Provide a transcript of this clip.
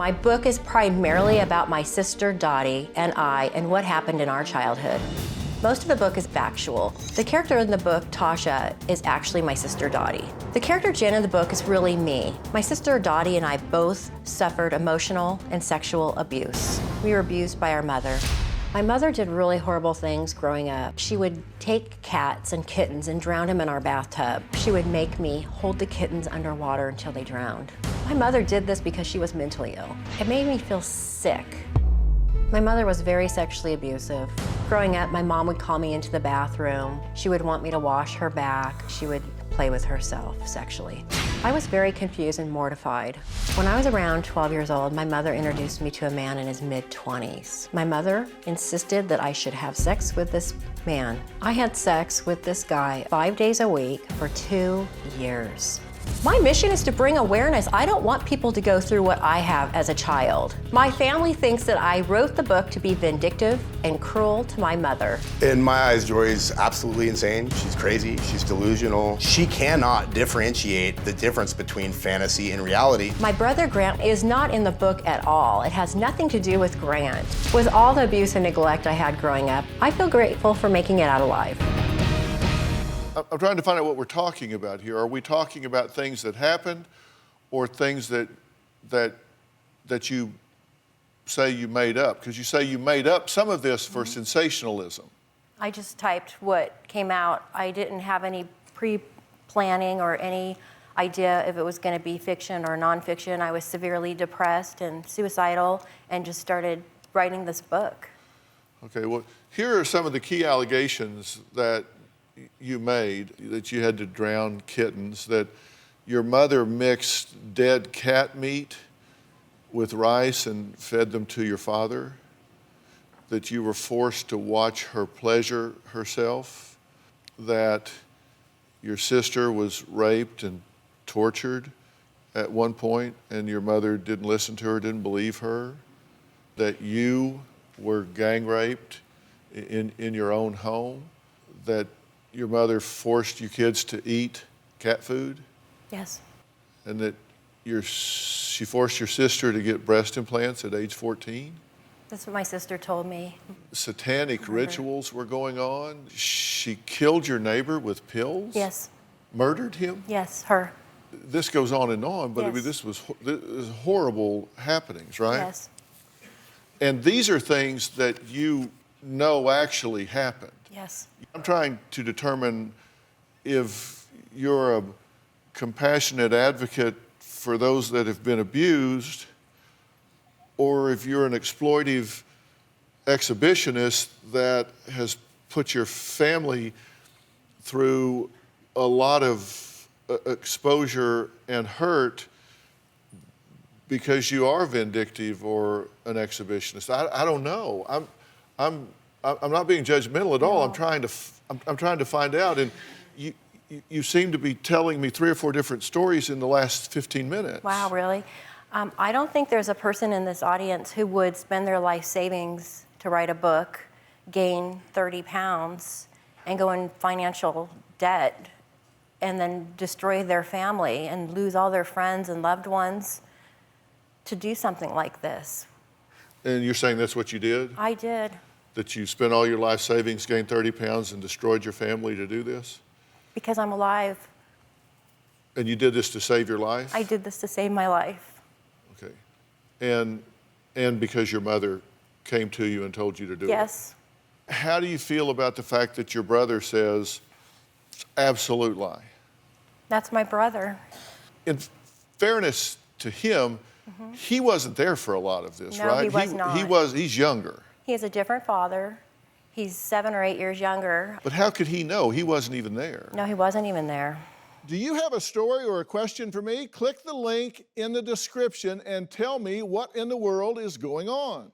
My book is primarily about my sister Dottie and I and what happened in our childhood. Most of the book is factual. The character in the book, Tasha, is actually my sister Dottie. The character Jen in the book is really me. My sister Dottie and I both suffered emotional and sexual abuse. We were abused by our mother. My mother did really horrible things growing up. She would take cats and kittens and drown them in our bathtub. She would make me hold the kittens underwater until they drowned. My mother did this because she was mentally ill. It made me feel sick. My mother was very sexually abusive. Growing up, my mom would call me into the bathroom. She would want me to wash her back. She would play with herself sexually. I was very confused and mortified. When I was around 12 years old, my mother introduced me to a man in his mid-20s. My mother insisted that I should have sex with this man. I had sex with this guy 5 days a week for 2 years. My mission is to bring awareness. I don't want people to go through what I have as a child. My family thinks that I wrote the book to be vindictive and cruel to my mother. In my eyes, Jori's absolutely insane. She's crazy, she's delusional. She cannot differentiate the difference between fantasy and reality. My brother Grant is not in the book at all. It has nothing to do with Grant. With all the abuse and neglect I had growing up, I feel grateful for making it out alive. I'm trying to find out what we're talking about here. Are we talking about things that happened or things that you say you made up? Because you say you made up some of this for sensationalism. I just typed what came out. I didn't have any pre-planning or any idea if it was going to be fiction or nonfiction. I was severely depressed and suicidal and just started writing this book. Okay, well, here are some of the key allegations that you made, that you had to drown kittens, that your mother mixed dead cat meat with rice and fed them to your father, that you were forced to watch her pleasure herself, that your sister was raped and tortured at one point and your mother didn't listen to her, didn't believe her, that you were gang raped in your own home, that your mother forced you kids to eat cat food? Yes. And that she forced your sister to get breast implants at age 14? That's what my sister told me. Satanic rituals were going on. She killed your neighbor with pills? Yes. Murdered him? Yes, her. This goes on and on, but Yes. I mean, this was horrible happenings, right? Yes. And these are things that you know actually happened. Yes. I'm trying to determine if you're a compassionate advocate for those that have been abused, or if you're an exploitive exhibitionist that has put your family through a lot of exposure and hurt because you are vindictive or an exhibitionist. I don't know. I'm not being judgmental at all. No. I'm trying to find out. And you seem to be telling me 3 or 4 different stories in the last 15 minutes. Wow, really? I don't think there's a person in this audience who would spend their life savings to write a book, gain 30 pounds, and go in financial debt, and then destroy their family and lose all their friends and loved ones to do something like this. And you're saying that's what you did? I did. That you spent all your life savings, gained 30 pounds, and destroyed your family to do this? Because I'm alive. And you did this to save your life? I did this to save my life. Okay. And because your mother came to you and told you to do it? Yes. How do you feel about the fact that your brother says it's absolute lie? That's my brother. In fairness to him, he wasn't there for a lot of this, No, right? he was not. He's younger. He has a different father. He's 7 or 8 years younger. But how could he know? He wasn't even there. No, he wasn't even there. Do you have a story or a question for me? Click the link in the description and tell me what in the world is going on.